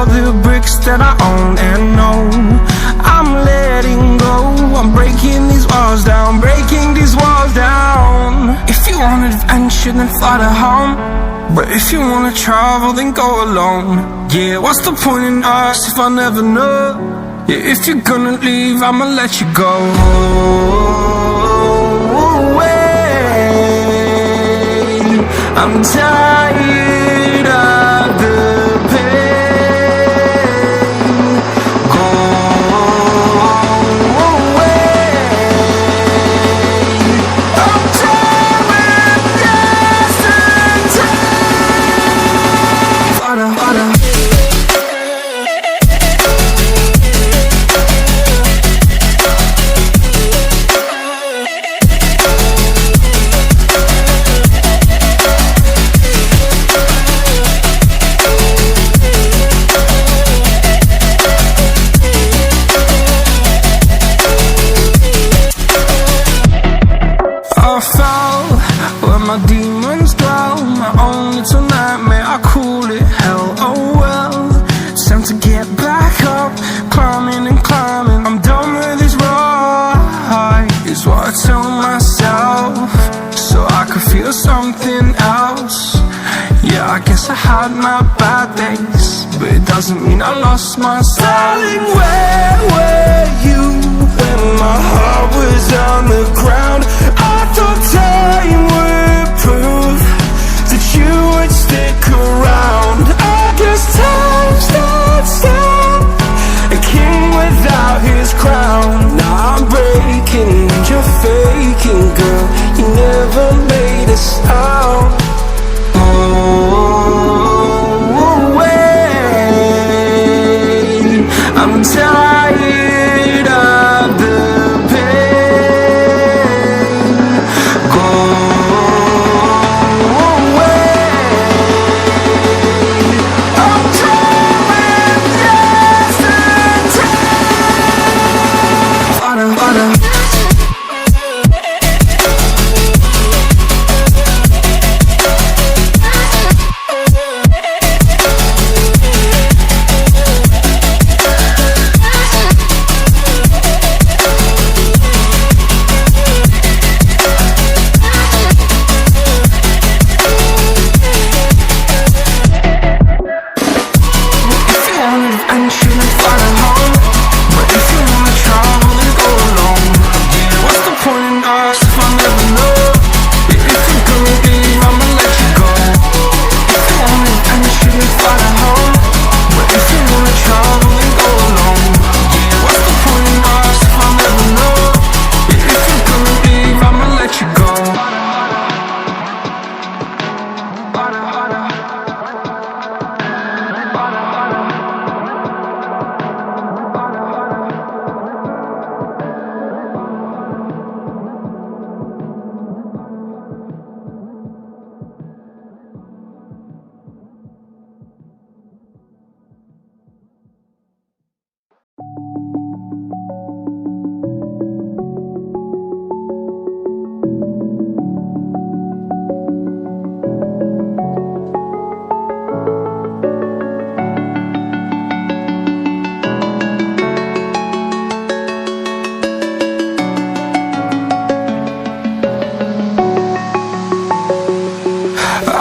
all the bricks that I own and know. I'm letting go, I'm breaking these walls down, breaking these walls down. If you want adventure, then fly to home. But if you wanna travel, then go alone. Yeah, what's the point in us if I never know? Yeah, if you're gonna leave, I'ma let you go. I'm tired of the pain. Go away. I'm tired with yesterday. Harder, harder. My demons dwell, my own little nightmare, I call it hell, oh well. It's time to get back up, climbing and climbing. I'm done with this ride, is what I tell myself, so I could feel something else. Yeah, I guess I had my bad days, but it doesn't mean I lost my style. Darling, where were you when my heart was on the ground? I thought time would prove that you would stick around. I guess time stands still, a king without his crown. Now I'm breaking and you're faking, girl. You never made a sound. Oh, wait, I'm tired of the pain. Go away. I'm tired with yesterday. Harder, harder.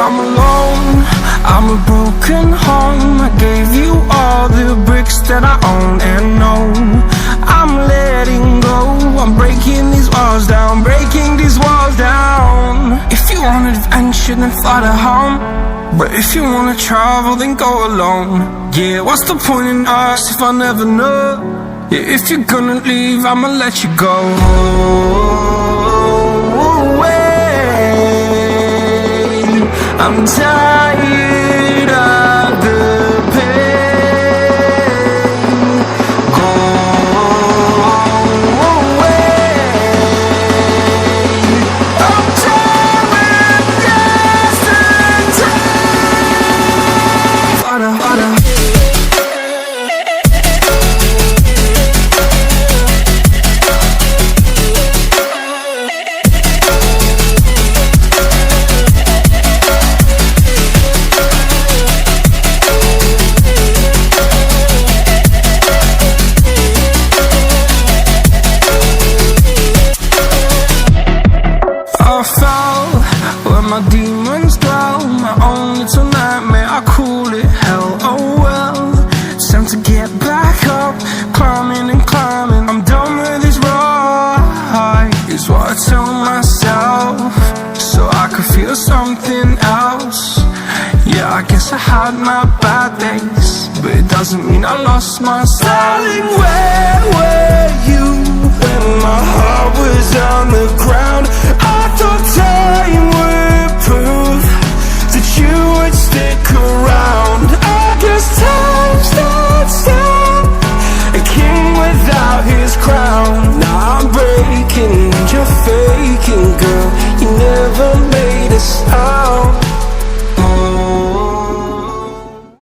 I'm alone, I'm a broken home. I gave you all the bricks that I own and know. I'm letting go, I'm breaking these walls down, breaking these walls down. If you want adventure, then fly to home. But if you wanna travel, then go alone. Yeah, what's the point in us if I never know? Yeah, if you're gonna leave, I'ma let you go. I'm tired of the pain. Go away. I'm tired with yesterday. Harder, harder. I had my bad days, but it doesn't mean I lost my style. Darling, where